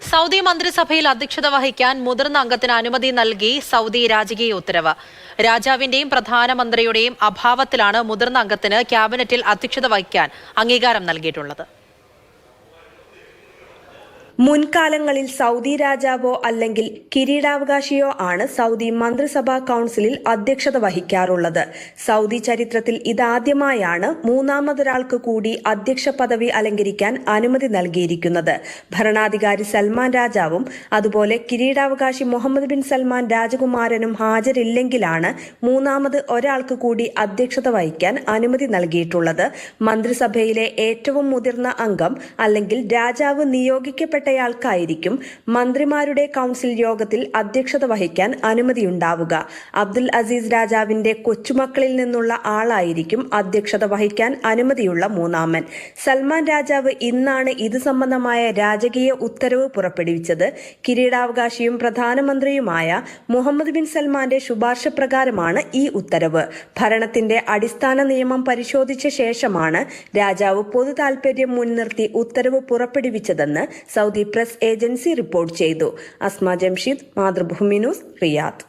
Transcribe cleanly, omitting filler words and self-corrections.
Saudi മന്ത്രിസഭയിൽ അധ്യക്ഷത വഹിക്കാൻ മുതിർന്ന അംഗത്തിന് അനുമതി നൽകി സൗദി രാജകീയ ഉത്തരവ്. രാജാവിന്റെയും പ്രധാനമന്ത്രിയുടെയും അഭാവത്തിലാണ് മുതിർന്ന അംഗത്തിന് ക്യാബിനറ്റിൽ അധ്യക്ഷത വഹിക്കാൻ അംഗീകാരം നൽകിയിട്ടുള്ളത്. മുൻകാലങ്ങളിൽ സൗദി രാജാവോ അല്ലെങ്കിൽ കിരീടാവകാശിയോ ആണ് സൗദി മന്ത്രിസഭാ കൗൺസിലിൽ അധ്യക്ഷത വഹിക്കാറുള്ളത്. സൗദി ചരിത്രത്തിൽ ഇതാദ്യമായാണ് മൂന്നാമതൊരാൾക്ക് കൂടി അധ്യക്ഷ പദവി അലങ്കരിക്കാൻ അനുമതി നൽകിയിരിക്കുന്നത്. ഭരണാധികാരി സൽമാൻ രാജാവും അതുപോലെ കിരീടാവകാശി മുഹമ്മദ് ബിൻ സൽമാൻ രാജകുമാരനും ഹാജരില്ലെങ്കിലാണ് മൂന്നാമത് ഒരാൾക്ക് കൂടി അധ്യക്ഷത വഹിക്കാൻ അനുമതി നൽകിയിട്ടുള്ളത്. മന്ത്രിസഭയിലെ ഏറ്റവും മുതിർന്ന അംഗം അല്ലെങ്കിൽ രാജാവ് നിയോഗിക്കപ്പെട്ട യാൾക്കായിരിക്കും മന്ത്രിമാരുടെ കൗൺസിൽ യോഗത്തിൽ അധ്യക്ഷത വഹിക്കാൻ അനുമതിയുണ്ടാവുക. അബ്ദുൽ അസീസ് രാജാവിന്റെ കൊച്ചുമക്കളിൽ നിന്നുള്ള ആളായിരിക്കും അധ്യക്ഷത വഹിക്കാൻ അനുമതിയുള്ള മൂന്നാമൻ. സൽമാൻ രാജാവ് ഇന്നാണ് ഇത് സംബന്ധമായ രാജകീയ ഉത്തരവ് പുറപ്പെടുവിച്ചത്. കിരീടാവകാശിയും പ്രധാനമന്ത്രിയുമായ മുഹമ്മദ് ബിൻ സൽമാന്റെ ശുപാർശ പ്രകാരമാണ് ഈ ഉത്തരവ്. ഭരണത്തിന്റെ അടിസ്ഥാന നിയമം പരിശോധിച്ച ശേഷമാണ് രാജാവ് പൊതു താൽപര്യം മുൻനിർത്തി ഉത്തരവ് പുറപ്പെടുവിച്ചതെന്ന് സൗദി പ്രസ് ഏജൻസി റിപ്പോർട്ട് ചെയ്തു. Asma Jamsheed, Mathrubhumi news, Riyadh.